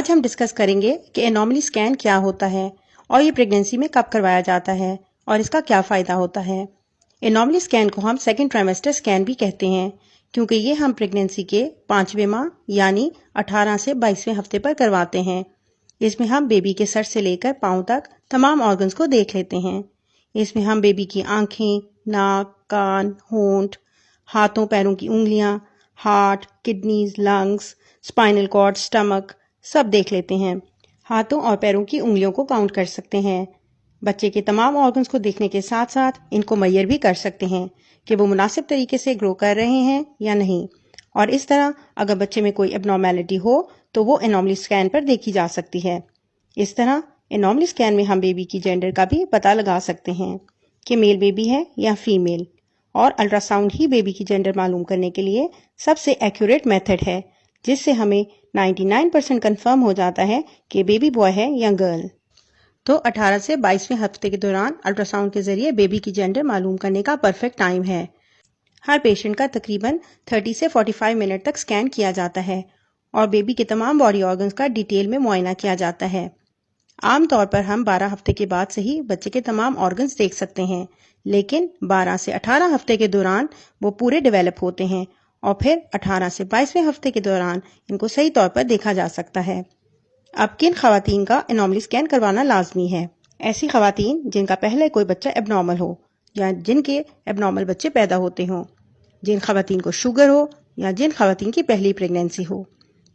آج ہم ڈسکس کریں گے کہ انوملی اسکین کیا ہوتا ہے اور یہ پریگنینسی میں کب کروایا جاتا ہے اور اس کا کیا فائدہ ہوتا ہے۔ انوملی اسکین کو ہم سیکنڈ ٹرائمیسٹر اسکین بھی کہتے ہیں کیونکہ یہ ہم پریگنینسی کے 5ویں ماہ یعنی 18 سے 22ویں ہفتے پر کرواتے ہیں۔ اس میں ہم بیبی کے سر سے لے کر پاؤں تک تمام آرگنز کو دیکھ لیتے ہیں۔ اس میں ہم بیبی کی آنکھیں، ناک، کان، ہونٹ، ہاتھوں پیروں کی انگلیاں، heart, kidneys, lungs, spinal cord, stomach سب دیکھ لیتے ہیں۔ ہاتھوں اور پیروں کی انگلیوں کو کاؤنٹ کر سکتے ہیں۔ بچے کے تمام آرگنز کو دیکھنے کے ساتھ ساتھ ان کو میئر بھی کر سکتے ہیں کہ وہ مناسب طریقے سے گرو کر رہے ہیں یا نہیں، اور اس طرح اگر بچے میں کوئی ابنارمیلٹی ہو تو وہ انوملی اسکین پر دیکھی جا سکتی ہے۔ اس طرح انوملی اسکین میں ہم بیبی کی جینڈر کا بھی پتہ لگا سکتے ہیں کہ میل بیبی ہے یا فیمیل، اور الٹرا ساؤنڈ ہی بیبی کی جینڈر معلوم کرنے کے لیے سب سے ایکوریٹ میتھڈ ہے، جس سے ہمیں 99% کنفرم ہو جاتا ہے کہ بیبی بوائے ہے یا گرل۔ تو 18 سے 22ویں ہفتے کے دوران الٹرا ساؤنڈ کے ذریعے بیبی کی جینڈر معلوم کرنے کا پرفیکٹ ٹائم ہے۔ ہر پیشنٹ کا تقریباً 30 سے 45 منٹ تک سکین کیا جاتا ہے اور بیبی کے تمام باڈی آرگنز کا ڈیٹیل میں معائنہ کیا جاتا ہے۔ عام طور پر ہم 12 ہفتے کے بعد سے ہی بچے کے تمام آرگنز دیکھ سکتے ہیں، لیکن 12 سے 18 ہفتے کے دوران وہ پورے ڈیولپ ہوتے ہیں اور پھر 18 سے 22ویں ہفتے کے دوران ان کو صحیح طور پر دیکھا جا سکتا ہے۔ اب کن خواتین کا انوملی اسکین کروانا لازمی ہے؟ ایسی خواتین جن کا پہلے کوئی بچہ اب نارمل ہو یا جن کے اب نارمل بچے پیدا ہوتے ہوں، جن خواتین کو شوگر ہو یا جن خواتین کی پہلی پریگنینسی ہو،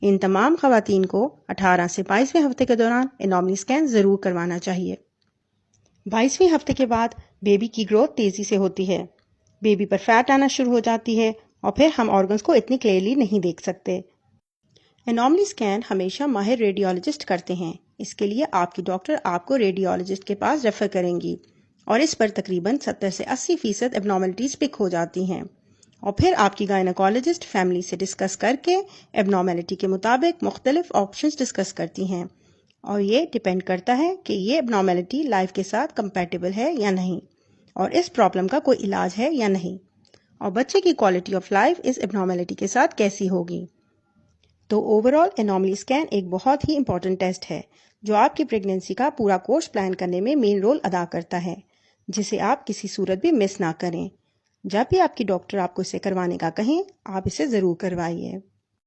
ان تمام خواتین کو 18 سے 22ویں ہفتے کے دوران انوملی اسکین ضرور کروانا چاہیے۔ 22ویں ہفتے کے بعد بیبی کی گروتھ تیزی سے ہوتی ہے، بیبی پر فیٹ آنا شروع ہو جاتی ہے اور پھر ہم آرگنز کو اتنی کلیئرلی نہیں دیکھ سکتے۔ انوملی اسکین ہمیشہ ماہر ریڈیولوجسٹ کرتے ہیں، اس کے لیے آپ کی ڈاکٹر آپ کو ریڈیولوجسٹ کے پاس ریفر کریں گی اور اس پر تقریباً 70 سے 80% ابنارملٹیز پک ہو جاتی ہیں، اور پھر آپ کی گائنیکولوجسٹ فیملی سے ڈسکس کر کے ابنارملٹی کے مطابق مختلف آپشنز ڈسکس کرتی ہیں، اور یہ ڈیپینڈ کرتا ہے کہ یہ ابنارملٹی لائف کے ساتھ کمپیٹیبل ہے یا نہیں، اور اس پرابلم کا کوئی علاج ہے یا نہیں، اور بچے کی کوالٹی آف لائف اس ابنارملٹی کے ساتھ کیسی ہوگی۔ تو اوورآل انوملی اسکین ایک بہت ہی امپورٹنٹ ٹیسٹ ہے جو آپ کی پریگنینسی کا پورا کورس پلان کرنے میں مین رول ادا کرتا ہے، جسے آپ کسی صورت بھی مس نہ کریں۔ جب بھی آپ کی ڈاکٹر آپ کو اسے کروانے کا کہیں، آپ اسے ضرور کروائیے۔